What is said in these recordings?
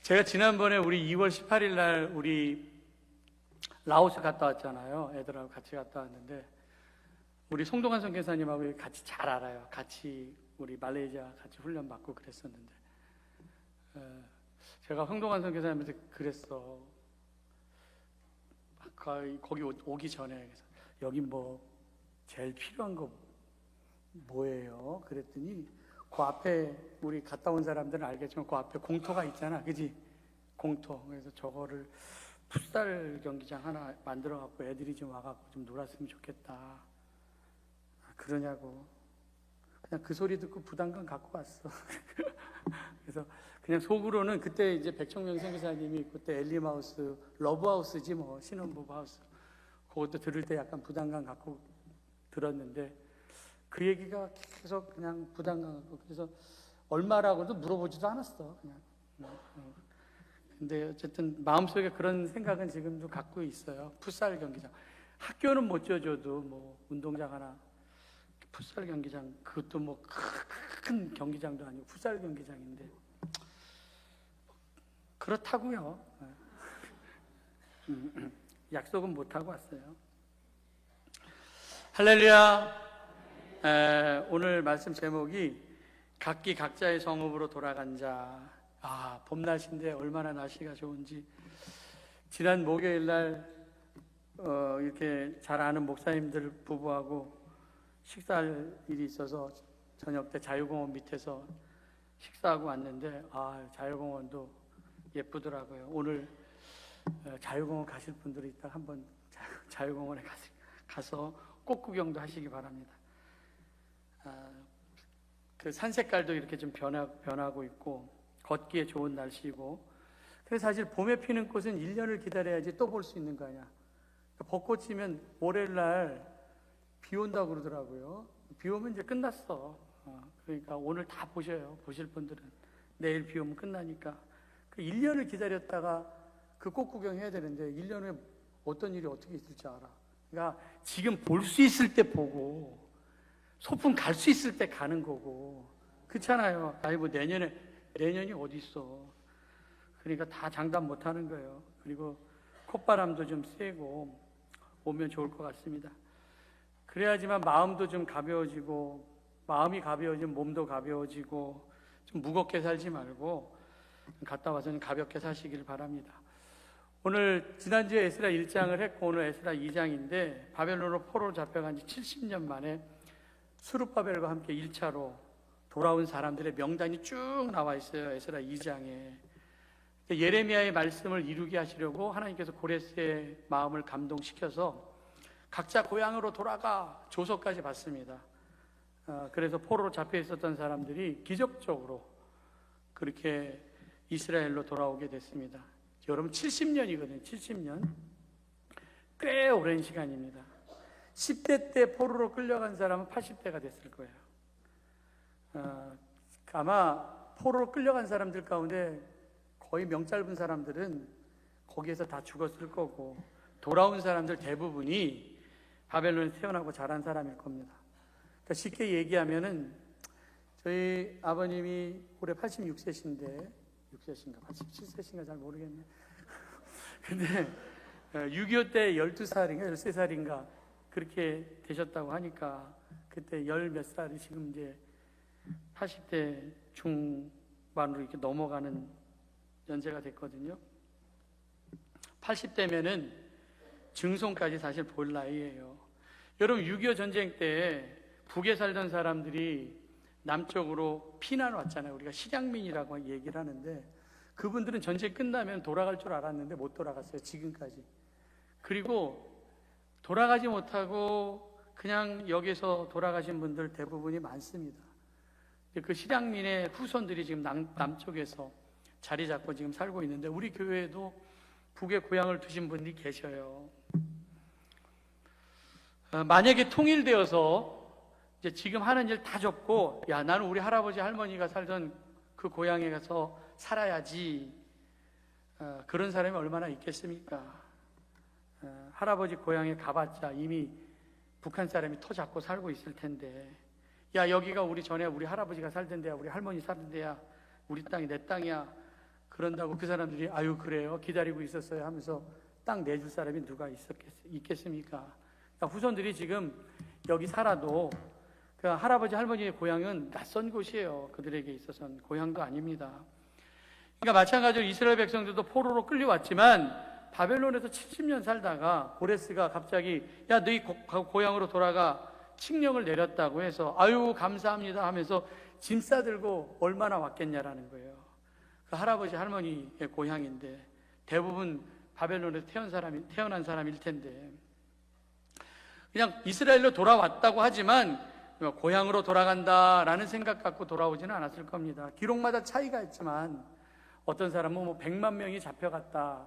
제가 지난번에 우리 2월 18일 날 우리 라오스 갔다 왔잖아요. 애들하고 같이 갔다 왔는데 우리 송동환 선교사님하고 같이 잘 알아요. 같이 우리 말레이시아 같이 훈련 받고 그랬었는데 제가 송동환 선교사님한테 그랬어. 아까 거기 오기 전에 그래서 여기 뭐 제일 필요한 거 뭐예요? 그랬더니 그 앞에 우리 갔다 온 사람들은 알겠지만 그 앞에 공터가 있잖아, 그지? 공터. 그래서 저거를 풋살 경기장 하나 만들어 갖고 애들이 좀 와갖고 좀 놀았으면 좋겠다. 그러냐고. 그냥 그 소리 듣고 부담감 갖고 왔어. 그래서 그냥 속으로는 그때 이제 백청명 선교사님이 그때 엘리마우스 러브하우스지 뭐 신혼부부 하우스 그것도 들을 때 약간 부담감 갖고 들었는데 그 얘기가 계속 그냥 부담감 갖고 그래서 얼마라고도 물어보지도 않았어 그냥. 근데 어쨌든 마음속에 그런 생각은 지금도 갖고 있어요. 풋살 경기장 학교는 못 지어줘도 뭐 운동장 하나 풋살 경기장 그것도 뭐 큰 경기장도 아니고 풋살 경기장인데 그렇다고요. 약속은 못 하고 왔어요. 할렐루야. 오늘 말씀 제목이 각기 각자의 성읍으로 돌아간 자. 봄날씨인데 얼마나 날씨가 좋은지. 지난 목요일 날 이렇게 잘 아는 목사님들 부부하고 식사할 일이 있어서 저녁 때 자유공원 밑에서 식사하고 왔는데 자유공원도 예쁘더라고요. 오늘 자유공원 가실 분들이 있다 한번 자유공원에 가서 꽃구경도 하시기 바랍니다. 그 산 색깔도 이렇게 좀 변하고 있고 걷기에 좋은 날씨고 그래서 사실 봄에 피는 꽃은 1년을 기다려야지 또 볼 수 있는 거 아니야. 벚꽃이면 월요일날 비 온다고 그러더라고요. 비 오면 이제 끝났어. 그러니까 오늘 다 보셔요. 보실 분들은 내일 비 오면 끝나니까 그 1년을 기다렸다가 그 꽃 구경해야 되는데 1년에 어떤 일이 어떻게 있을지 알아. 그러니까 지금 볼 수 있을 때 보고 소풍 갈 수 있을 때 가는 거고 그렇잖아요. 뭐 내년이 어디 있어. 그러니까 다 장담 못 하는 거예요. 그리고 콧바람도 좀 세고 오면 좋을 것 같습니다. 그래야지만 마음도 좀 가벼워지고 마음이 가벼워지면 몸도 가벼워지고 좀 무겁게 살지 말고 갔다 와서는 가볍게 사시길 바랍니다. 오늘 지난주에 에스라 1장을 했고 오늘 에스라 2장인데 바벨론으로 포로로 잡혀간 지 70년 만에 수룹바벨과 함께 1차로 돌아온 사람들의 명단이 쭉 나와 있어요. 에스라 2장에 예레미야의 말씀을 이루게 하시려고 하나님께서 고레스의 마음을 감동시켜서 각자 고향으로 돌아가 조서까지 받습니다. 그래서 포로로 잡혀 있었던 사람들이 기적적으로 그렇게 이스라엘로 돌아오게 됐습니다. 여러분 70년이거든요. 70년 꽤 오랜 시간입니다. 10대 때 포로로 끌려간 사람은 80대가 됐을 거예요. 아마 포로로 끌려간 사람들 가운데 거의 명짧은 사람들은 거기에서 다 죽었을 거고 돌아온 사람들 대부분이 바벨론에 태어나고 자란 사람일 겁니다. 그러니까 쉽게 얘기하면은 저희 아버님이 올해 86세신데 6세신가 87세신가 잘 모르겠네. 근데 6.25 때 12살인가 13살인가 그렇게 되셨다고 하니까 그때 열 몇 살이 지금 이제 80대 중반으로 이렇게 넘어가는 연세가 됐거든요. 80대면은 증손까지 사실 볼 나이예요. 여러분 6.25 전쟁 때 북에 살던 사람들이 남쪽으로 피난 왔잖아요. 우리가 실향민이라고 얘기를 하는데 그분들은 전쟁 끝나면 돌아갈 줄 알았는데 못 돌아갔어요. 지금까지. 그리고 돌아가지 못하고 그냥 여기서 돌아가신 분들 대부분이 많습니다. 그 실향민의 후손들이 지금 남쪽에서 자리 잡고 지금 살고 있는데 우리 교회에도 북에 고향을 두신 분들이 계셔요. 만약에 통일되어서 이제 지금 하는 일 다 접고 나는 우리 할아버지 할머니가 살던 그 고향에 가서 살아야지 그런 사람이 얼마나 있겠습니까? 할아버지 고향에 가봤자 이미 북한 사람이 터 잡고 살고 있을 텐데 여기가 우리 전에 우리 할아버지가 살던 데야 우리 할머니 살던 데야 우리 땅이 내 땅이야 그런다고 그 사람들이 아유 그래요 기다리고 있었어요 하면서 땅 내줄 사람이 누가 있겠습니까? 그러니까 후손들이 지금 여기 살아도 그 할아버지 할머니의 고향은 낯선 곳이에요. 그들에게 있어서는 고향도 아닙니다. 그러니까 마찬가지로 이스라엘 백성들도 포로로 끌려왔지만 바벨론에서 70년 살다가 고레스가 갑자기 야 너희 고향으로 돌아가 칙령을 내렸다고 해서 아유 감사합니다 하면서 짐 싸들고 얼마나 왔겠냐라는 거예요. 그 할아버지 할머니의 고향인데 대부분 바벨론에서 태어난 사람일 텐데 그냥 이스라엘로 돌아왔다고 하지만 고향으로 돌아간다라는 생각 갖고 돌아오지는 않았을 겁니다. 기록마다 차이가 있지만 어떤 사람은 뭐 100만 명이 잡혀갔다.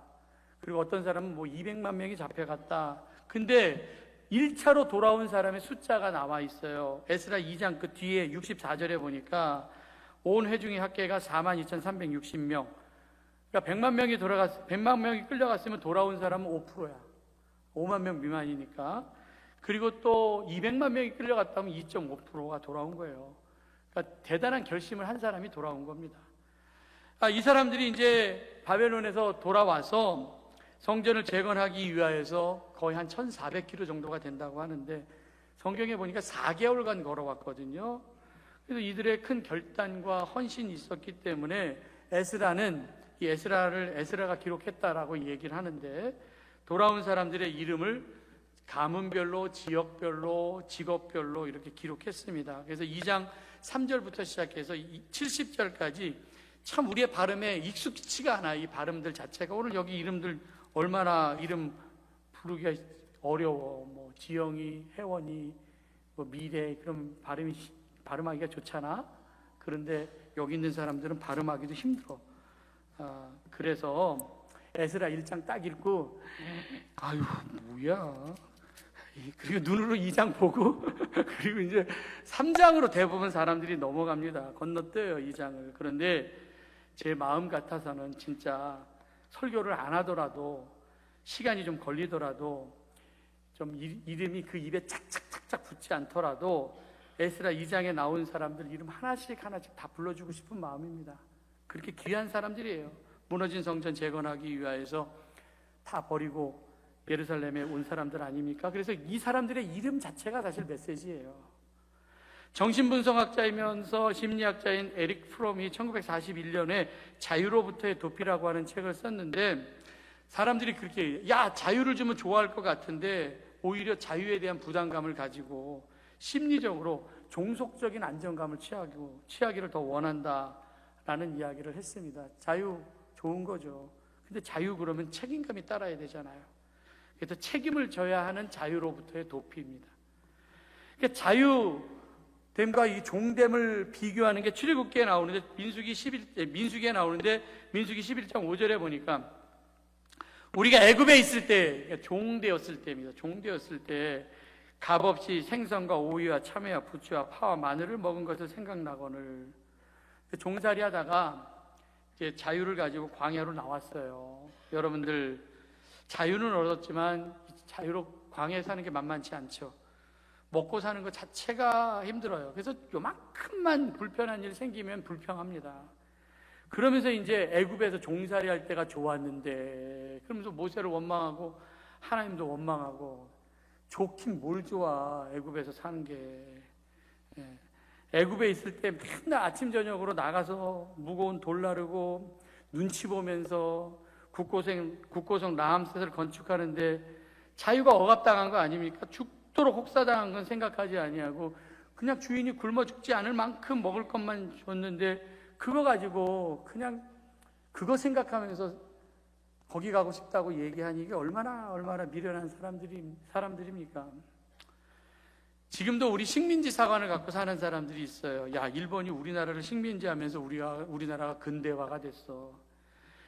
그리고 어떤 사람은 뭐 200만 명이 잡혀갔다. 근데 1차로 돌아온 사람의 숫자가 나와 있어요. 에스라 2장 그 뒤에 64절에 보니까 온 회중의 합계가 42,360명. 그러니까 100만 명이 끌려갔으면 돌아온 사람은 5%야. 5만 명 미만이니까. 그리고 또 200만 명이 끌려갔다면 2.5%가 돌아온 거예요. 그러니까 대단한 결심을 한 사람이 돌아온 겁니다. 이 사람들이 이제 바벨론에서 돌아와서 성전을 재건하기 위하여서 거의 한 1,400km 정도가 된다고 하는데 성경에 보니까 4개월간 걸어왔거든요. 그래서 이들의 큰 결단과 헌신이 있었기 때문에 에스라가 기록했다라고 얘기를 하는데 돌아온 사람들의 이름을 가문별로, 지역별로, 직업별로 이렇게 기록했습니다. 그래서 2장 3절부터 시작해서 70절까지 참 우리의 발음에 익숙치가 않아. 이 발음들 자체가 오늘 여기 이름들 얼마나 이름 부르기가 어려워. 뭐 지영이, 혜원이, 뭐 미래 그럼 발음하기가 좋잖아. 그런데 여기 있는 사람들은 발음하기도 힘들어. 그래서 에스라 1장 딱 읽고 아유 뭐야. 그리고 눈으로 2장 보고 그리고 이제 3장으로 대부분 사람들이 넘어갑니다. 건너뛰어요 2장을. 그런데 제 마음 같아서는 진짜 설교를 안 하더라도 시간이 좀 걸리더라도 좀 이름이 그 입에 착착착착 붙지 않더라도 에스라 2장에 나온 사람들 이름 하나씩 다 불러주고 싶은 마음입니다. 그렇게 귀한 사람들이에요. 무너진 성전 재건하기 위하여서 다 버리고 예루살렘에 온 사람들 아닙니까? 그래서 이 사람들의 이름 자체가 사실 메시지예요. 정신분석학자이면서 심리학자인 에릭 프롬이 1941년에 자유로부터의 도피라고 하는 책을 썼는데 사람들이 그렇게 야 자유를 주면 좋아할 것 같은데 오히려 자유에 대한 부담감을 가지고 심리적으로 종속적인 안정감을 취하기를 더 원한다라는 이야기를 했습니다. 자유 좋은 거죠. 근데 자유 그러면 책임감이 따라야 되잖아요. 그래서 책임을 져야 하는 자유로부터의 도피입니다. 그러니까 자유됨과 이 종됨을 비교하는 게 출애굽기에 나오는데 민수기에 나오는데 민수기 11장 5절에 보니까 우리가 애굽에 있을 때 그러니까 종되었을 때입니다. 종되었을 때 값없이 생선과 오이와 참외와 부추와 파와 마늘을 먹은 것을 생각나거늘 종살이 하다가 이제 자유를 가지고 광야로 나왔어요. 여러분들 자유는 얻었지만 자유로 광야에 사는 게 만만치 않죠. 먹고 사는 것 자체가 힘들어요. 그래서 요만큼만 불편한 일 생기면 불평합니다. 그러면서 이제 애굽에서 종살이 할 때가 좋았는데 그러면서 모세를 원망하고 하나님도 원망하고 좋긴 뭘 좋아 애굽에서 사는 게. 애굽에 있을 때 맨날 아침 저녁으로 나가서 무거운 돌 나르고 눈치 보면서 국고성 라암셋을 건축하는데 자유가 억압당한 거 아닙니까? 죽도록 혹사당한 건 생각하지 아니하고 그냥 주인이 굶어 죽지 않을 만큼 먹을 것만 줬는데 그거 가지고 그냥 그거 생각하면서 거기 가고 싶다고 얘기하니 이게 얼마나 미련한 사람들입니까? 지금도 우리 식민지 사관을 갖고 사는 사람들이 있어요. 야, 일본이 우리나라를 식민지하면서 우리나라가 근대화가 됐어.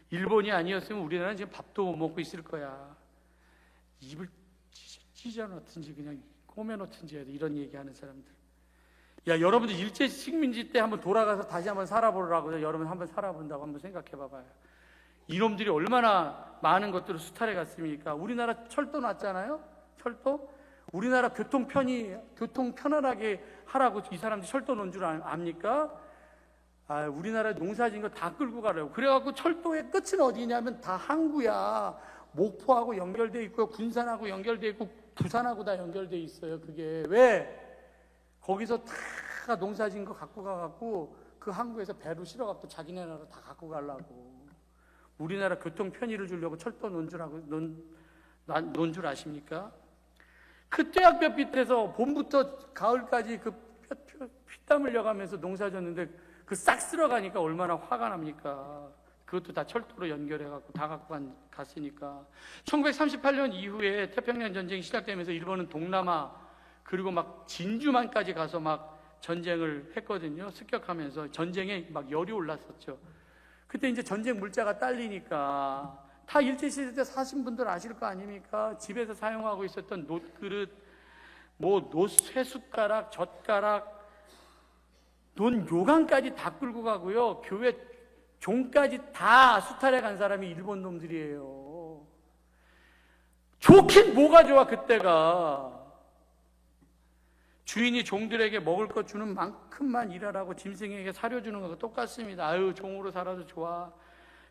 일본이 아니었으면 우리나라는 지금 밥도 못 먹고 있을 거야. 입을 찢어놓든지 그냥 꼬매놓든지 해야 돼. 이런 얘기하는 사람들. 야, 여러분들 일제 식민지 때 한번 돌아가서 다시 한번 살아보라고 여러분 한번 살아본다고 한번 생각해 봐봐요. 이놈들이 얼마나 많은 것들을 수탈해 갔습니까? 우리나라 철도 났잖아요. 철도. 우리나라 교통 편안하게 하라고 이 사람들이 철도 놓은 줄 압니까? 우리나라 농사진 거 다 끌고 가려고. 그래갖고 철도의 끝은 어디냐면 다 항구야. 목포하고 연결돼 있고요. 군산하고 연결돼 있고 부산하고 다 연결돼 있어요. 그게 왜? 거기서 다 농사진 거 갖고 가갖고 그 항구에서 배로 실어갖고 자기네 나라 다 갖고 가려고. 우리나라 교통 편의를 주려고 철도 논 줄 아십니까? 그 떼약볕 밑에서 봄부터 가을까지 그 피땀 흘려가면서 농사 졌는데 그 싹 쓸어가니까 얼마나 화가 납니까? 그것도 다 철도로 연결해갖고 다 갖고 갔으니까. 1938년 이후에 태평양 전쟁이 시작되면서 일본은 동남아 그리고 막 진주만까지 가서 막 전쟁을 했거든요. 습격하면서 전쟁에 막 열이 올랐었죠. 그때 이제 전쟁 물자가 딸리니까 다 일제시대 때 사신 분들 아실 거 아닙니까? 집에서 사용하고 있었던 놋그릇, 놋쇠숟가락, 젓가락, 논요강까지 다 끌고 가고요. 교회 종까지 다 수탈해 간 사람이 일본 놈들이에요. 좋긴 뭐가 좋아 그때가. 주인이 종들에게 먹을 것 주는 만큼만 일하라고 짐승에게 사료 주는 거가 똑같습니다. 아유, 종으로 살아도 좋아.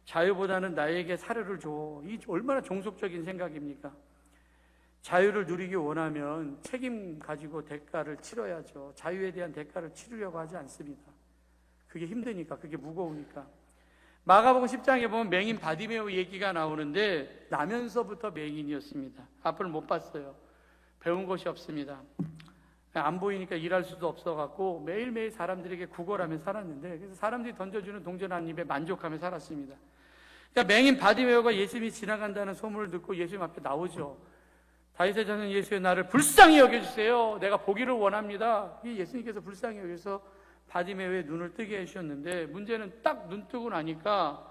자유보다는 나에게 사료를 줘. 이 얼마나 종속적인 생각입니까? 자유를 누리기 원하면 책임 가지고 대가를 치러야죠. 자유에 대한 대가를 치르려고 하지 않습니다. 그게 힘드니까, 그게 무거우니까. 마가복음 10장에 보면 맹인 바디메오 얘기가 나오는데 나면서부터 맹인이었습니다. 앞을 못 봤어요. 배운 것이 없습니다. 안 보이니까 일할 수도 없어갖고 매일매일 사람들에게 구걸하며 살았는데, 그래서 사람들이 던져주는 동전 한 입에 만족하며 살았습니다. 그러니까 맹인 바디메오가 예수님이 지나간다는 소문을 듣고 예수님 앞에 나오죠. 다윗의 자손 예수여, 나를 불쌍히 여겨주세요. 내가 보기를 원합니다. 예수님께서 불쌍히 여겨서 바디메오의 눈을 뜨게 해주셨는데, 문제는 딱 눈 뜨고 나니까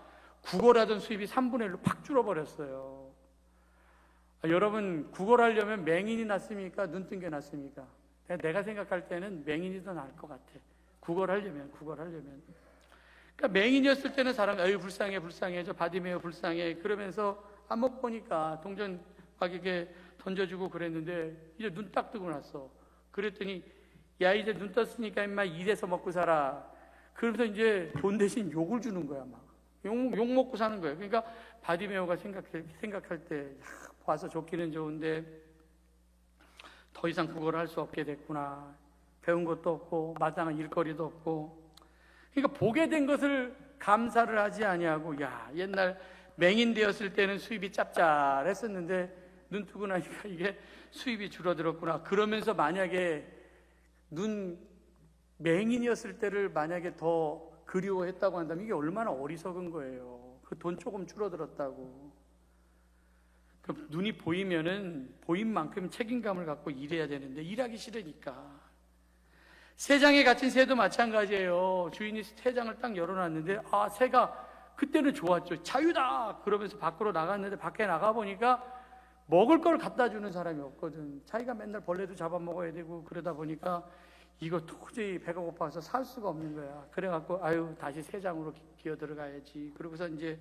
구걸하던 수입이 3분의 1로 팍 줄어버렸어요. 여러분, 구걸하려면 맹인이 낫습니까? 눈 뜬 게 낫습니까? 내가 생각할 때는 맹인이 더 나을 것 같아. 구걸하려면. 그러니까 맹인이었을 때는 사람이 아유 불쌍해 저 바디메오 불쌍해 그러면서 한번 보니까 동전 막 이렇게 던져주고 그랬는데, 이제 눈 딱 뜨고 났어. 그랬더니 야, 이제 눈 떴으니까 임마 일해서 먹고 살아. 그러면서 이제 돈 대신 욕을 주는 거야. 막 욕 먹고 사는 거예요. 그러니까 바디메오가 생각할 때 와서 좋기는 좋은데 더 이상 그걸 할 수 없게 됐구나. 배운 것도 없고 마땅한 일거리도 없고. 그러니까 보게 된 것을 감사를 하지 아니하고, 야, 옛날 맹인 되었을 때는 수입이 짭짤했었는데 눈 뜨고 나니까 이게 수입이 줄어들었구나. 그러면서 만약에 맹인이었을 때를 만약에 더 그리워했다고 한다면 이게 얼마나 어리석은 거예요. 그 돈 조금 줄어들었다고. 눈이 보이면은 보인 만큼 책임감을 갖고 일해야 되는데 일하기 싫으니까. 새장에 갇힌 새도 마찬가지예요. 주인이 새장을 딱 열어놨는데 새가 그때는 좋았죠. 자유다! 그러면서 밖으로 나갔는데 밖에 나가보니까 먹을 걸 갖다 주는 사람이 없거든. 자기가 맨날 벌레도 잡아먹어야 되고 그러다 보니까 이거 도저히 배가 고파서 살 수가 없는 거야. 그래갖고 다시 새장으로 기어 들어가야지. 그러고서 이제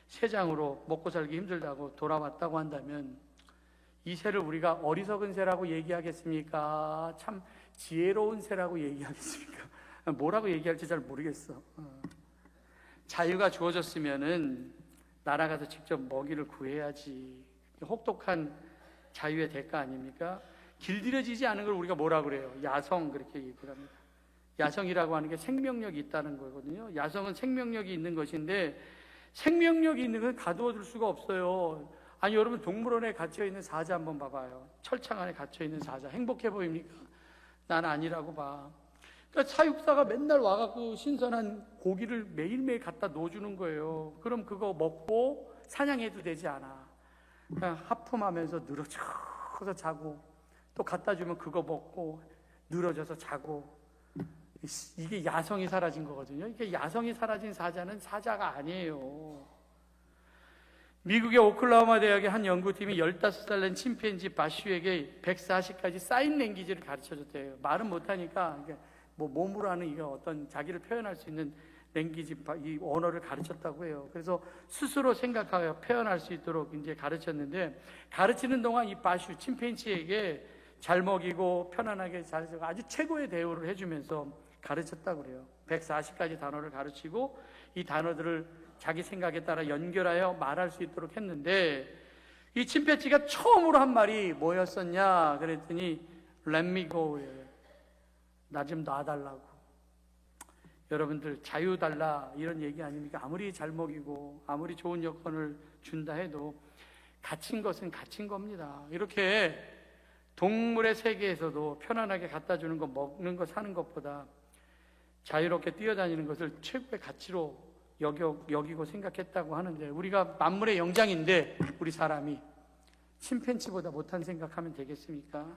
새장으로 먹고 살기 힘들다고 돌아왔다고 한다면 이 새를 우리가 어리석은 새라고 얘기하겠습니까? 참 지혜로운 새라고 얘기하겠습니까? 뭐라고 얘기할지 잘 모르겠어. 자유가 주어졌으면은 날아가서 직접 먹이를 구해야지. 혹독한 자유의 대가 아닙니까? 길들여지지 않은 걸 우리가 뭐라 그래요? 야성, 그렇게 얘기를 합니다. 야성이라고 하는 게 생명력이 있다는 거거든요. 야성은 생명력이 있는 것인데 생명력이 있는 건 가두어둘 수가 없어요. 아니, 여러분 동물원에 갇혀있는 사자 한번 봐봐요. 철창 안에 갇혀있는 사자 행복해 보입니까? 난 아니라고 봐. 그러니까 사육사가 맨날 와갖고 신선한 고기를 매일매일 갖다 놓아주는 거예요. 그럼 그거 먹고 사냥해도 되지 않아. 그냥 하품하면서 늘어져서 자고, 또 갖다 주면 그거 먹고 늘어져서 자고. 이게 야성이 사라진 거거든요. 이게 야성이 사라진 사자는 사자가 아니에요. 미국의 오클라호마 대학의 한 연구팀이 15살 된 침팬지 바슈에게 140가지 사인 랭귀지를 가르쳐줬대요. 말은 못하니까 몸으로 하는 이게 어떤 자기를 표현할 수 있는 랭귀지, 이 언어를 가르쳤다고 해요. 그래서 스스로 생각하여 표현할 수 있도록 이제 가르쳤는데, 가르치는 동안 이 바슈 침팬지에게 잘 먹이고 편안하게 잘 아주 최고의 대우를 해주면서 가르쳤다고 그래요. 140가지 단어를 가르치고 이 단어들을 자기 생각에 따라 연결하여 말할 수 있도록 했는데, 이 침팬지가 처음으로 한 말이 뭐였었냐 그랬더니 Let me go예요. 나 좀 놔달라고. 여러분들 자유 달라 이런 얘기 아닙니까? 아무리 잘 먹이고 아무리 좋은 여건을 준다 해도 갇힌 것은 갇힌 겁니다. 이렇게 동물의 세계에서도 편안하게 갖다 주는 거, 먹는 거, 사는 것보다 자유롭게 뛰어다니는 것을 최고의 가치로 여기고 생각했다고 하는데, 우리가 만물의 영장인데 우리 사람이 침팬지보다 못한 생각하면 되겠습니까?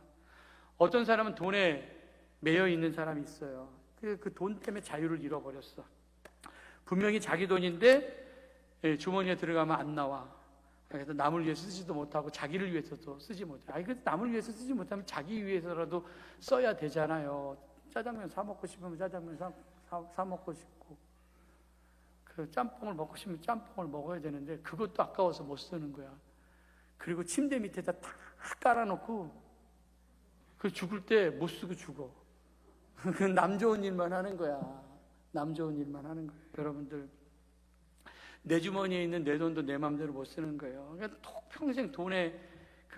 어떤 사람은 돈에 매여 있는 사람이 있어요. 그 돈 때문에 자유를 잃어버렸어. 분명히 자기 돈인데 주머니에 들어가면 안 나와. 그래서 남을 위해서 쓰지도 못하고 자기를 위해서도 쓰지 못해. 그 남을 위해서 쓰지 못하면 자기 위해서라도 써야 되잖아요. 짜장면 사 먹고 싶으면 짜장면 사 먹고 싶고, 그 짬뽕을 먹고 싶으면 짬뽕을 먹어야 되는데 그것도 아까워서 못 쓰는 거야. 그리고 침대 밑에다 탁 깔아놓고 그 죽을 때 못 쓰고 죽어. 남 좋은 일만 하는 거야. 남 좋은 일만 하는 거예요. 여러분들, 내 주머니에 있는 내 돈도 내 마음대로 못 쓰는 거예요. 그러니까 평생 돈에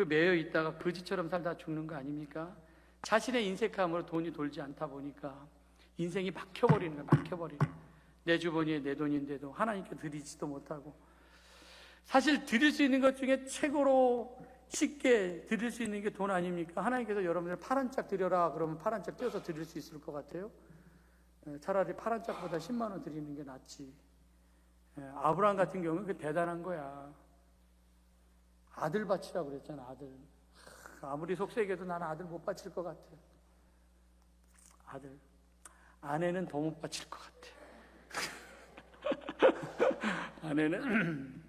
매여 있다가 거지처럼 살다 죽는 거 아닙니까? 자신의 인색함으로 돈이 돌지 않다 보니까 인생이 막혀버리는 거예요. 막혀버리는 거예요. 내 주머니에 내 돈인데도 하나님께 드리지도 못하고. 사실 드릴 수 있는 것 중에 최고로 쉽게 드릴 수 있는 게 돈 아닙니까? 하나님께서 여러분들 파란 짝 드려라 그러면 파란 짝 떼어서 드릴 수 있을 것 같아요? 차라리 파란 짝보다 10만 원 드리는 게 낫지. 아브라함 같은 경우는 그 대단한 거야. 아들 바치라고 그랬잖아. 아들. 아무리 속세게도 나는 아들 못 바칠 것 같아. 아들. 아내는 더 못 바칠 것 같아. 아내는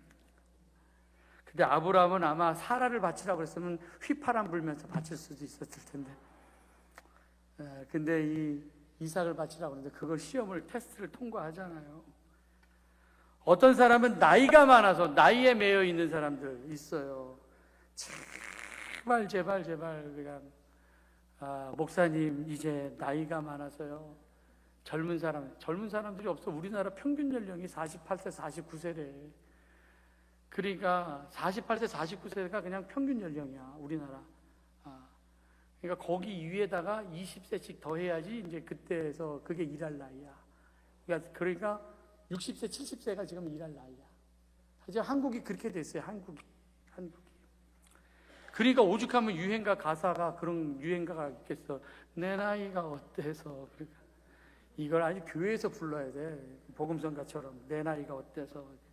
근데 아브라함은 아마 사라를 바치라고 그랬으면 휘파람 불면서 바칠 수도 있었을 텐데, 근데 이 이삭을 바치라고 그러는데 그걸 시험을, 테스트를 통과하잖아요. 어떤 사람은 나이가 많아서 나이에 매여 있는 사람들 있어요. 제발 그냥 목사님 이제 나이가 많아서요. 젊은 사람들이 없어. 우리나라 평균 연령이 48세 49세래. 그러니까 48세 49세가 그냥 평균 연령이야, 우리나라. 그러니까 거기 위에다가 20세씩 더 해야지 이제 그때에서 그게 일할 나이야. 그러니까 60세 70세가 지금 일할 나이야. 사실 한국이 그렇게 됐어요. 한국이. 그러니까 오죽하면 유행가 가사가 그런 유행가가 있겠어. 내 나이가 어때서. 그러니까 이걸 아니 교회에서 불러야 돼. 복음성가처럼 내 나이가 어때서.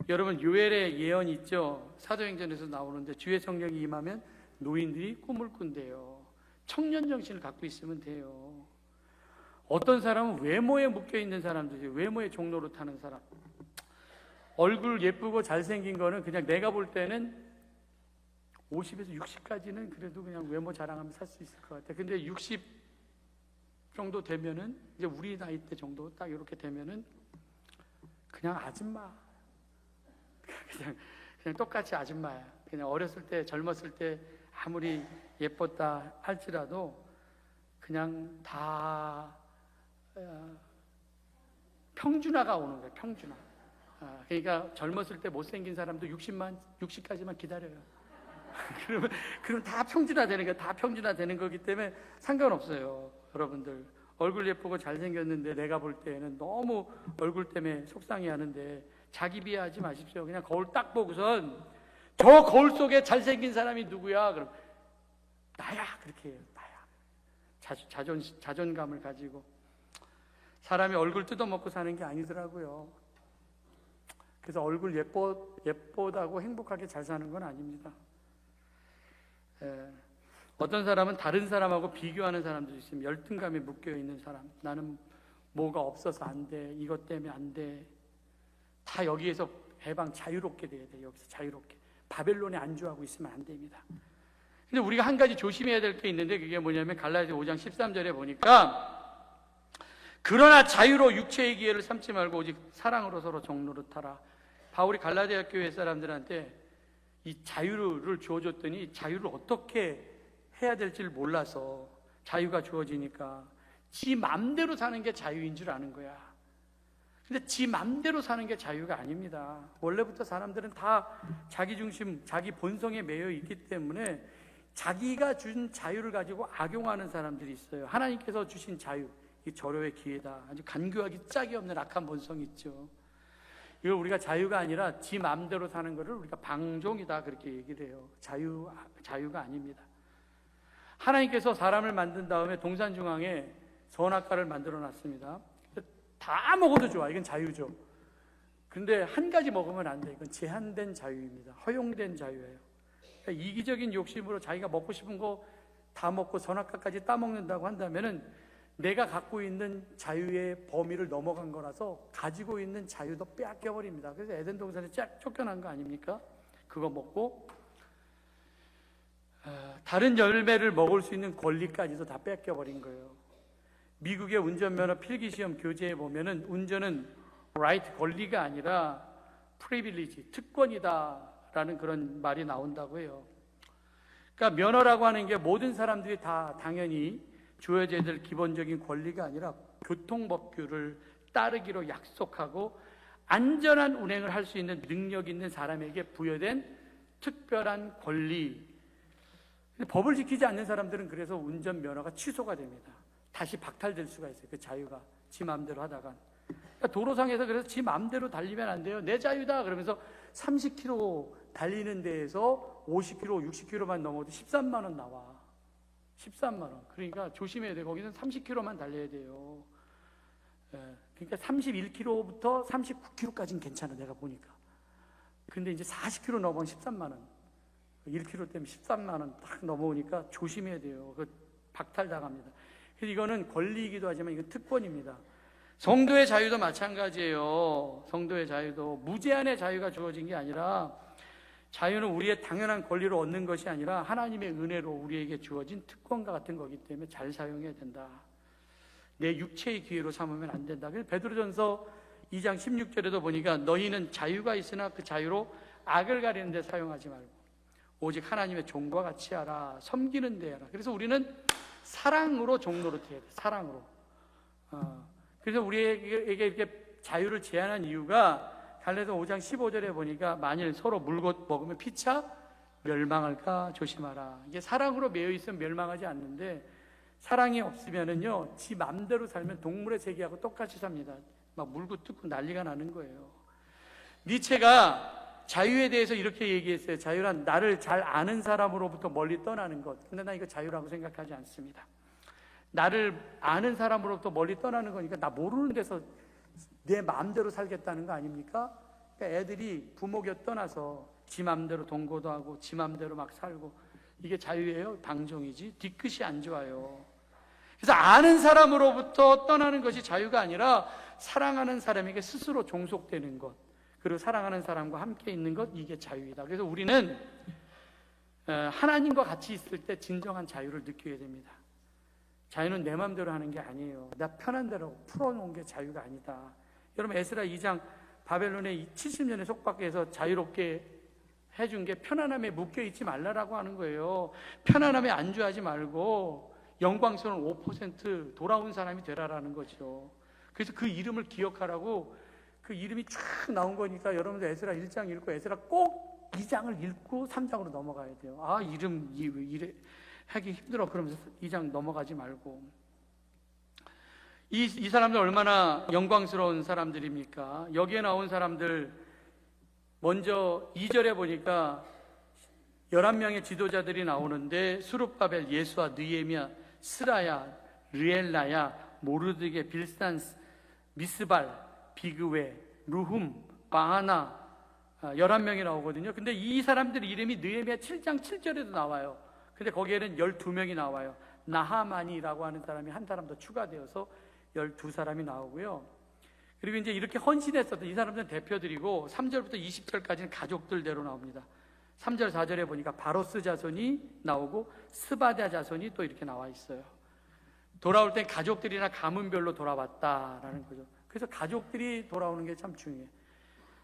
여러분, 요엘의 예언 있죠? 사도행전에서 나오는데 주의 성령이 임하면 노인들이 꿈을 꾼대요. 청년 정신을 갖고 있으면 돼요. 어떤 사람은 외모에 묶여있는 사람들이, 외모의 종로로 타는 사람. 얼굴 예쁘고 잘생긴 거는 그냥 내가 볼 때는 50에서 60까지는 그래도 그냥 외모 자랑하면 살 수 있을 것 같아. 근데 60 정도 되면은, 이제 우리 나이 때 정도 딱 이렇게 되면은 그냥 아줌마. 그냥 똑같이 아줌마야. 그냥 어렸을 때, 젊었을 때 아무리 예뻤다 할지라도 그냥 다 평준화가 오는 거예요. 평준화. 그러니까 젊었을 때 못생긴 사람도 60까지만 기다려요. 그럼 다 평준화 되는 거예요. 다 평준화 되는 거기 때문에 상관없어요. 여러분들, 얼굴 예쁘고 잘생겼는데 내가 볼 때에는 너무 얼굴 때문에 속상해 하는데 자기 비하하지 마십시오. 그냥 거울 딱 보고선 저 거울 속에 잘생긴 사람이 누구야? 그럼 나야. 그렇게 해요. 나야. 자존감을 가지고. 사람이 얼굴 뜯어먹고 사는 게 아니더라고요. 그래서 얼굴 예쁘다고 행복하게 잘 사는 건 아닙니다. 어떤 사람은 다른 사람하고 비교하는 사람도 있으면 열등감에 묶여있는 사람. 나는 뭐가 없어서 안 돼. 이것 때문에 안 돼. 다 여기에서 해방 자유롭게 돼야 돼. 여기서 자유롭게. 바벨론에 안주하고 있으면 안 됩니다. 근데 우리가 한 가지 조심해야 될 게 있는데, 그게 뭐냐면 갈라디아 5장 13절에 보니까 그러나 자유로 육체의 기회를 삼지 말고 오직 사랑으로 서로 종노릇하라. 바울이 갈라디아 교회 사람들한테 이 자유를 주어줬더니 자유를 어떻게 해야 될지를 몰라서, 자유가 주어지니까 지 맘대로 사는 게 자유인 줄 아는 거야. 근데 지 맘대로 사는 게 자유가 아닙니다. 원래부터 사람들은 다 자기 중심, 자기 본성에 매여 있기 때문에 자기가 준 자유를 가지고 악용하는 사람들이 있어요. 하나님께서 주신 자유, 이 절호의 기회다. 아주 간교하기 짝이 없는 악한 본성이 있죠. 이걸 우리가 자유가 아니라 지 마음대로 사는 것을 우리가 방종이다 그렇게 얘기를 해요. 자유가 아닙니다. 하나님께서 사람을 만든 다음에 동산 중앙에 선악과를 만들어 놨습니다. 다 먹어도 좋아. 이건 자유죠. 근데 한 가지 먹으면 안 돼. 이건 제한된 자유입니다. 허용된 자유예요. 그러니까 이기적인 욕심으로 자기가 먹고 싶은 거 다 먹고 선악과까지 따먹는다고 한다면은 내가 갖고 있는 자유의 범위를 넘어간 거라서 가지고 있는 자유도 빼앗겨 버립니다. 그래서 에덴 동산에 쫙 쫓겨난 거 아닙니까? 그거 먹고 다른 열매를 먹을 수 있는 권리까지도 다 뺏겨 버린 거예요. 미국의 운전면허 필기시험 교재에 보면은 운전은 right, 권리가 아니라 privilege, 특권이다라는 그런 말이 나온다고 해요. 그러니까 면허라고 하는 게 모든 사람들이 다 당연히 주어져야 될 기본적인 권리가 아니라 교통법규를 따르기로 약속하고 안전한 운행을 할 수 있는 능력 있는 사람에게 부여된 특별한 권리. 근데 법을 지키지 않는 사람들은 그래서 운전면허가 취소가 됩니다. 다시 박탈될 수가 있어요. 그 자유가 지 마음대로 하다가. 그러니까 도로상에서 그래서 지 마음대로 달리면 안 돼요. 내 자유다 그러면서 30km 달리는 데에서 50km, 60km만 넘어도 13만 원 나와. 13만 원. 그러니까 조심해야 돼. 거기는 30km만 달려야 돼요. 그러니까 31km부터 39km까지는 괜찮아. 내가 보니까. 근데 이제 40km 넘으면 13만 원. 1km 때문에 13만 원 딱 넘어오니까 조심해야 돼요. 그 박탈당합니다. 그래서 이거는 권리이기도 하지만 이건 특권입니다. 성도의 자유도 마찬가지예요. 성도의 자유도 무제한의 자유가 주어진 게 아니라 자유는 우리의 당연한 권리로 얻는 것이 아니라 하나님의 은혜로 우리에게 주어진 특권과 같은 거기 때문에 잘 사용해야 된다. 내 육체의 기회로 삼으면 안 된다. 그래서 베드로전서 2장 16절에도 보니까 너희는 자유가 있으나 그 자유로 악을 가리는 데 사용하지 말고 오직 하나님의 종과 같이 하라. 섬기는 데 하라. 그래서 우리는 사랑으로 종노릇해야 돼. 사랑으로. 그래서 우리에게 이렇게 자유를 제한한 이유가 갈라디아서 5장 15절에 보니까 만일 서로 물고 먹으면 피차 멸망할까 조심하라. 이게 사랑으로 매여 있으면 멸망하지 않는데 사랑이 없으면은요 지 맘대로 살면 동물의 세계하고 똑같이 삽니다. 막 물고 뜯고 난리가 나는 거예요. 니체가 자유에 대해서 이렇게 얘기했어요. 자유란 나를 잘 아는 사람으로부터 멀리 떠나는 것. 근데 나 이거 자유라고 생각하지 않습니다. 나를 아는 사람으로부터 멀리 떠나는 거니까 나 모르는 데서 내 마음대로 살겠다는 거 아닙니까? 그러니까 애들이 부모 곁 떠나서 지 마음대로 동거도 하고 지 마음대로 막 살고 이게 자유예요? 방종이지. 뒤끝이 안 좋아요. 그래서 아는 사람으로부터 떠나는 것이 자유가 아니라 사랑하는 사람에게 스스로 종속되는 것, 그리고 사랑하는 사람과 함께 있는 것, 이게 자유이다. 그래서 우리는 하나님과 같이 있을 때 진정한 자유를 느끼게 됩니다. 자유는 내 마음대로 하는 게 아니에요. 나 편한 대로 풀어놓은 게 자유가 아니다. 여러분 에스라 2장 바벨론의 70년의 속박에서 자유롭게 해준 게 편안함에 묶여있지 말라라고 하는 거예요. 편안함에 안주하지 말고 영광스러운 5% 돌아온 사람이 되라라는 거죠. 그래서 그 이름을 기억하라고 그 이름이 쫙 나온 거니까 여러분들 에스라 1장 읽고 에스라 꼭 2장을 읽고 3장으로 넘어가야 돼요. 아 이름 이래 하기 힘들어 그러면서 2장 넘어가지 말고. 이 사람들 얼마나 영광스러운 사람들입니까? 여기에 나온 사람들 먼저 2절에 보니까 11명의 지도자들이 나오는데 수룹바벨, 예수아, 느헤미야, 스라야, 르엘라야, 모르드게, 빌산스, 미스발, 비그웨, 루훔, 바하나 11명이 나오거든요. 근데 이 사람들 이름이 느헤미야 7장 7절에도 나와요. 근데 거기에는 12명이 나와요. 나하만이라고 하는 사람이 한 사람 더 추가되어서 12사람이 나오고요. 그리고 이제 이렇게 헌신했었던 이 사람들은 대표들이고 3절부터 20절까지는 가족들대로 나옵니다. 3절 4절에 보니까 바로스 자손이 나오고 스바랴 자손이 또 이렇게 나와 있어요. 돌아올 땐 가족들이나 가문별로 돌아왔다라는 거죠. 그래서 가족들이 돌아오는 게 참 중요해요.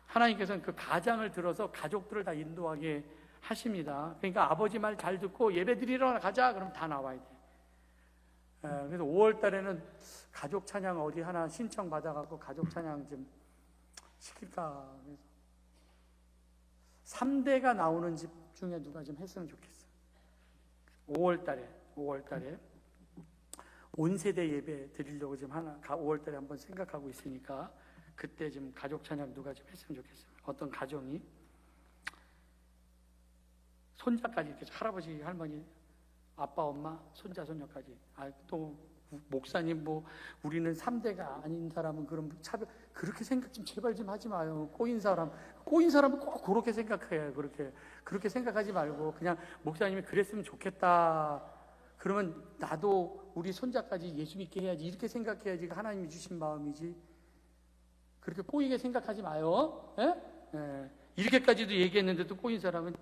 하나님께서는 그 가장을 들어서 가족들을 다 인도하게 하십니다. 그러니까 아버지 말 잘 듣고 예배 드리러 가자 그러면 다 나와야 돼. 그래서 5월 달에는 가족 찬양 어디 하나 신청 받아갖고 가족 찬양 좀 시킬까. 그래서 3대가 나오는 집 중에 누가 좀 했으면 좋겠어. 5월 달에 온 세대 예배 드리려고 지금 5월 달에 한번 생각하고 있으니까 그때 좀 가족 찬양 누가 좀 했으면 좋겠어요. 어떤 가정이 손자까지 이렇게 할아버지 할머니 아빠 엄마 손자 손녀까지 또 목사님 뭐 우리는 3대가 아닌 사람은 그럼 차별 그렇게 생각 좀 제발 좀 하지 마요. 꼬인 사람은 꼭 그렇게 생각해요. 그렇게 생각하지 말고 그냥 목사님이 그랬으면 좋겠다. 그러면 나도 우리 손자까지 예수 믿게 해야지 이렇게 생각해야지 하나님이 주신 마음이지. 그렇게 꼬이게 생각하지 마요. 예? 이렇게까지도 얘기했는데도 꼬인 사람은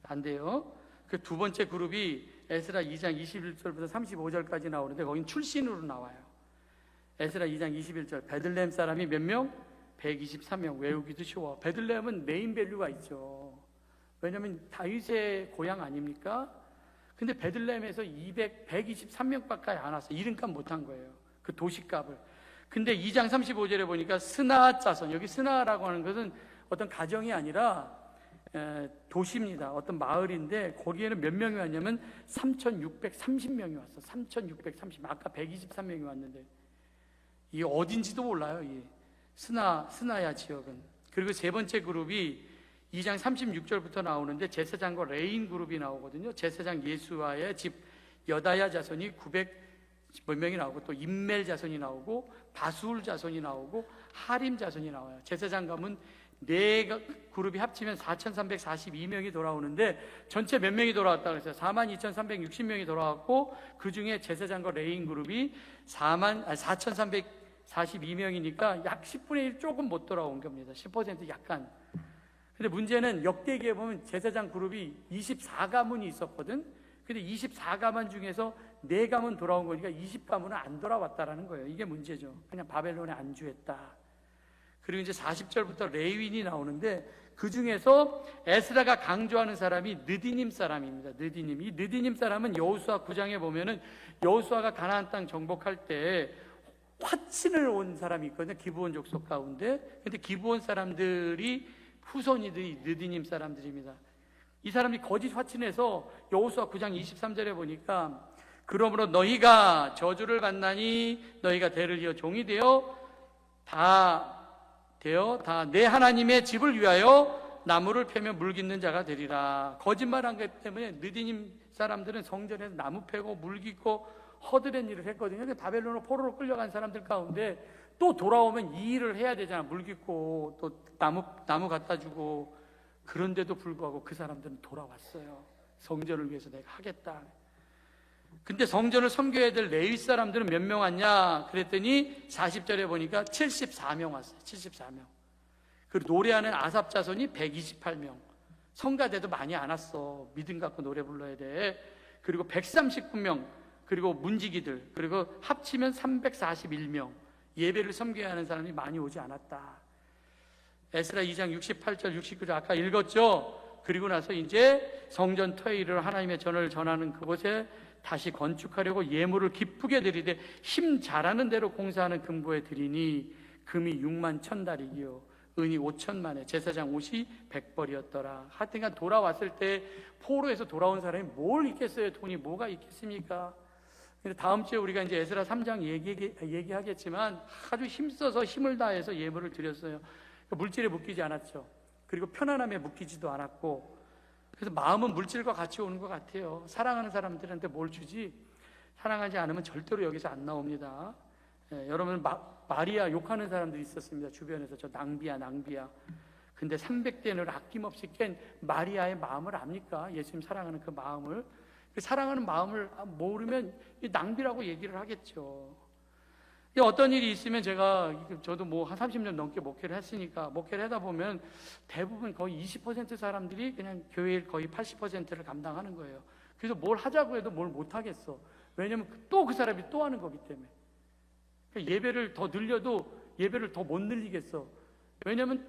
안 돼요. 그 두 번째 그룹이 에스라 2장 21절부터 35절까지 나오는데 거긴 출신으로 나와요. 에스라 2장 21절 베들레헴 사람이 몇 명? 123명. 외우기도 쉬워. 베들레헴은 네임 밸류가 있죠. 왜냐하면 다윗의 고향 아닙니까? 근데 베들레헴에서 123명밖에 안 왔어. 이름값 못한 거예요. 그 도시값을. 근데 2장 35절에 보니까 스나 자손, 여기 스나라고 하는 것은 어떤 가정이 아니라 도시입니다. 어떤 마을인데 거기에는 몇 명이 왔냐면 3,630명이 왔어. 3,630. 아까 123명이 왔는데 이게 어딘지도 몰라요. 이 스나야 지역은. 그리고 세 번째 그룹이 2장 36절부터 나오는데 제사장과 레인 그룹이 나오거든요. 제사장 예수와의 집 여다야 자손이 900 몇 명이 나오고 또 임멜 자손이 나오고 바술 자손이 나오고 하림 자손이 나와요. 제사장 가면 네 그룹이 합치면 4,342명이 돌아오는데 전체 몇 명이 돌아왔다 그랬어요? 42,360명이 돌아왔고 그 중에 제사장과 레인 그룹이 4,342명이니까 약 10분의 1 조금 못 돌아온 겁니다. 10% 약간. 근데 문제는 역대기에 보면 제사장 그룹이 24가문이 있었거든. 근데 24가문 중에서 4가문 돌아온 거니까 20가문은 안 돌아왔다라는 거예요. 이게 문제죠. 그냥 바벨론에 안주했다. 그리고 이제 40절부터 레위인이 나오는데 그 중에서 에스라가 강조하는 사람이 느디님 사람입니다. 느디님. 이 느디님 사람은 여호수아 9장에 보면은 여호수아가 가나안 땅 정복할 때 화친을 온 사람이 있거든요. 기브온 족속 가운데. 근데 기브온 사람들이 후손이들이 느디님 사람들입니다. 이 사람이 거짓 화친해서 여호수아 9장 23절에 보니까 그러므로 너희가 저주를 받나니 너희가 대를 이어 종이 되어 다 내 하나님의 집을 위하여 나무를 패며 물 깃는 자가 되리라. 거짓말한 것 때문에 느디님 사람들은 성전에서 나무 패고 물 깃고 허드렛 일을 했거든요. 근데 바벨론으로 포로로 끌려간 사람들 가운데 또 돌아오면 이 일을 해야 되잖아. 물 깃고 또 나무 갖다 주고. 그런데도 불구하고 그 사람들은 돌아왔어요. 성전을 위해서 내가 하겠다. 근데 성전을 섬겨야 될 레위 사람들은 몇 명 왔냐? 그랬더니 40절에 보니까 74명 왔어요. 74명. 그리고 노래하는 아삽 자손이 128명. 성가대도 많이 안 왔어. 믿음 갖고 노래 불러야 돼. 그리고 139명. 그리고 문지기들. 그리고 합치면 341명. 예배를 섬겨야 하는 사람이 많이 오지 않았다. 에스라 2장 68절 69절 아까 읽었죠? 그리고 나서 이제 성전 터일을 하나님의 전을 전하는 그곳에 다시 건축하려고 예물을 기쁘게 드리되 힘 잘하는 대로 공사하는 금고에 드리니 금이 6만 1,000달이요 은이 5천만에 제사장 옷이 100벌이었더라. 하여튼간 돌아왔을 때 포로에서 돌아온 사람이 뭘 있겠어요? 돈이 뭐가 있겠습니까? 근데 다음 주에 우리가 이제 에스라 3장 얘기하겠지만 아주 힘써서 힘을 다해서 예물을 드렸어요. 물질에 묶이지 않았죠. 그리고 편안함에 묶이지도 않았고, 그래서 마음은 물질과 같이 오는 것 같아요. 사랑하는 사람들한테 뭘 주지 사랑하지 않으면 절대로 여기서 안 나옵니다. 여러분 마리아 욕하는 사람들이 있었습니다. 주변에서 저 낭비야. 근데 300대를 아낌없이 깬 마리아의 마음을 압니까? 예수님 사랑하는 그 마음을. 그 사랑하는 마음을 모르면 낭비라고 얘기를 하겠죠. 어떤 일이 있으면 저도 뭐 한 30년 넘게 목회를 했으니까 목회를 하다 보면 대부분 거의 20% 사람들이 그냥 교회의 거의 80%를 감당하는 거예요. 그래서 뭘 하자고 해도 뭘 못 하겠어. 왜냐면 또 그 사람이 또 하는 거기 때문에. 그러니까 예배를 더 늘려도 예배를 더 못 늘리겠어. 왜냐면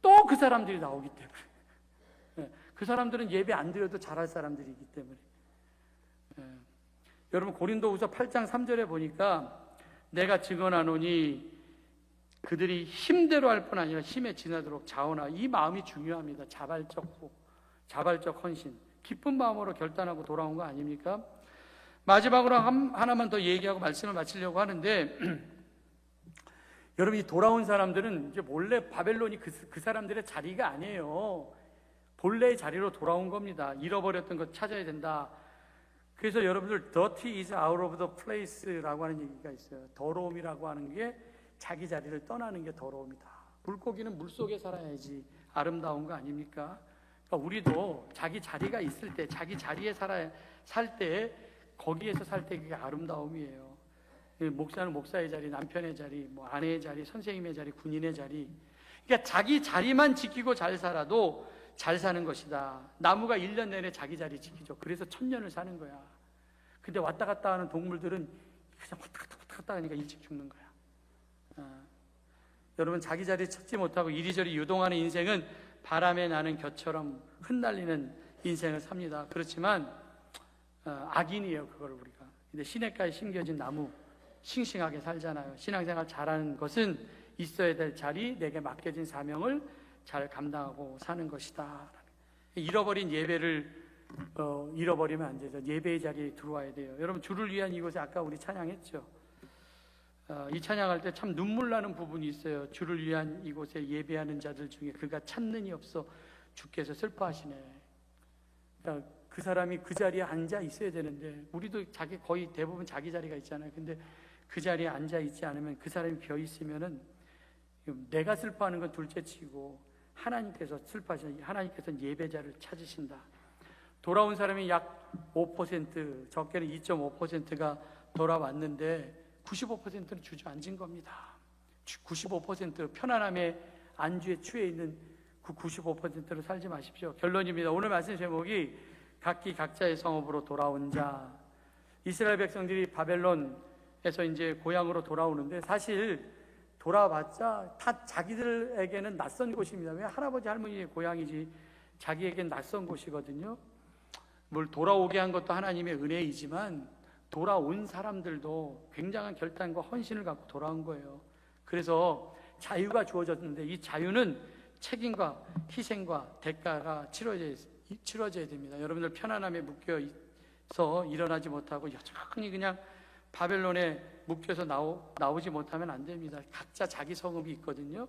또 그 사람들이 나오기 때문에. 그 사람들은 예배 안 드려도 잘할 사람들이기 때문에. 여러분 고린도후서 8장 3절에 보니까 내가 증언하노니 그들이 힘대로 할 뿐 아니라 힘에 지나도록 자원하. 이 마음이 중요합니다. 자발적 헌신, 기쁜 마음으로 결단하고 돌아온 거 아닙니까? 마지막으로 하나만 더 얘기하고 말씀을 마치려고 하는데 여러분, 이 돌아온 사람들은 이제 몰래 바벨론이 그 사람들의 자리가 아니에요. 본래의 자리로 돌아온 겁니다. 잃어버렸던 것 찾아야 된다. 그래서 여러분들 dirty is out of the place라고 하는 얘기가 있어요. 더러움이라고 하는 게 자기 자리를 떠나는 게 더러움이다. 물고기는 물속에 살아야지 아름다운 거 아닙니까? 그러니까 우리도 자기 자리가 있을 때, 자기 자리에 살 때, 거기에서 살 때 그게 아름다움이에요. 목사는 목사의 자리, 남편의 자리, 뭐 아내의 자리, 선생님의 자리, 군인의 자리. 그러니까 자기 자리만 지키고 잘 살아도 잘 사는 것이다. 나무가 1년 내내 자기 자리 지키죠. 그래서 1000년을 사는 거야. 근데 왔다 갔다 하는 동물들은 그냥 왔다 갔다 하니까 일찍 죽는 거야. 여러분, 자기 자리 찾지 못하고 이리저리 유동하는 인생은 바람에 나는 겨처럼 흩날리는 인생을 삽니다. 그렇지만 악인이에요, 그걸 우리가. 근데 시냇가에 심겨진 나무 싱싱하게 살잖아요. 신앙생활 잘하는 것은 있어야 될 자리, 내게 맡겨진 사명을 잘 감당하고 사는 것이다. 잃어버린 예배를 잃어버리면 안 되죠. 예배의 자리에 들어와야 돼요. 여러분, 주를 위한 이곳에 아까 우리 찬양했죠. 이 찬양할 때 참 눈물 나는 부분이 있어요. 주를 위한 이곳에 예배하는 자들 중에 그가 찾는 이 없어 주께서 슬퍼하시네. 그러니까 그 사람이 그 자리에 앉아 있어야 되는데 우리도 거의 대부분 자기 자리가 있잖아요. 근데 그 자리에 앉아 있지 않으면, 그 사람이 비어 있으면은 내가 슬퍼하는 건 둘째치고 하나님께서 슬퍼하시는, 하나님께서는 예배자를 찾으신다. 돌아온 사람이 약 5%, 적게는 2.5%가 돌아왔는데 95%는 주저앉은 겁니다. 95% 편안함의 안주에 취해 있는 그 95%로 살지 마십시오. 결론입니다. 오늘 말씀 제목이 각기 각자의 성읍으로 돌아온 자. 이스라엘 백성들이 바벨론에서 이제 고향으로 돌아오는데 사실 돌아봤자 다 자기들에게는 낯선 곳입니다. 왜? 할아버지 할머니의 고향이지 자기에겐 낯선 곳이거든요. 뭘 돌아오게 한 것도 하나님의 은혜이지만 돌아온 사람들도 굉장한 결단과 헌신을 갖고 돌아온 거예요. 그래서 자유가 주어졌는데 이 자유는 책임과 희생과 대가가 치러져야 됩니다. 여러분들 편안함에 묶여서 일어나지 못하고 여전히 그냥 바벨론에 묶여서 나오지 못하면 안 됩니다. 각자 자기 성읍이 있거든요.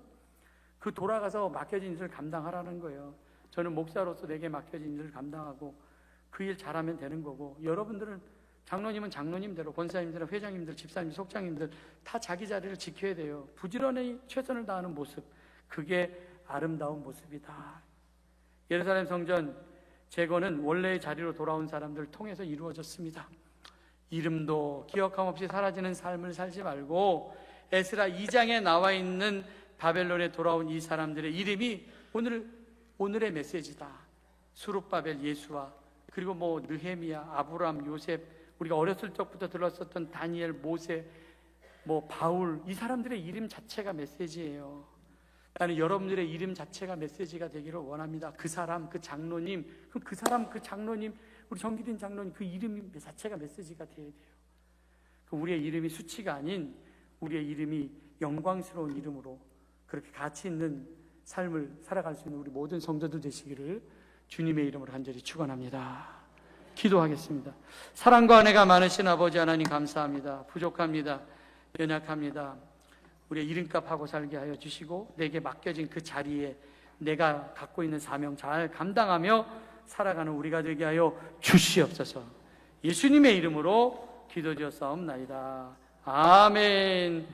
그 돌아가서 맡겨진 일을 감당하라는 거예요. 저는 목사로서 내게 맡겨진 일을 감당하고 그 일 잘하면 되는 거고, 여러분들은 장로님은 장로님대로, 권사님들은 회장님들, 집사님들, 속장님들 다 자기 자리를 지켜야 돼요. 부지런히 최선을 다하는 모습, 그게 아름다운 모습이다. 예루살렘 성전 재건은 원래의 자리로 돌아온 사람들을 통해서 이루어졌습니다. 이름도 기억함 없이 사라지는 삶을 살지 말고 에스라 2장에 나와 있는 바벨론에 돌아온 이 사람들의 이름이 오늘의 메시지다. 수룹바벨, 예수와, 그리고 뭐 느헤미야, 아브람, 요셉, 우리가 어렸을 적부터 들었었던 다니엘, 모세, 뭐 바울, 이 사람들의 이름 자체가 메시지예요. 나는 여러분들의 이름 자체가 메시지가 되기를 원합니다. 그 사람, 그 장로님, 그 사람, 그 장로님, 우리 정기린 장로님, 그 이름 자체가 메시지가 되어야 돼요. 우리의 이름이 수치가 아닌 우리의 이름이 영광스러운 이름으로 그렇게 가치 있는 삶을 살아갈 수 있는 우리 모든 성도들 되시기를 주님의 이름으로 간절히 축원합니다. 기도하겠습니다. 사랑과 은혜가 많으신 아버지 하나님 감사합니다. 부족합니다. 연약합니다. 우리의 이름값 하고 살게 하여 주시고 내게 맡겨진 그 자리에 내가 갖고 있는 사명 잘 감당하며 살아가는 우리가 되게 하여 주시옵소서. 예수님의 이름으로 기도드렸사옵나이다. 아멘.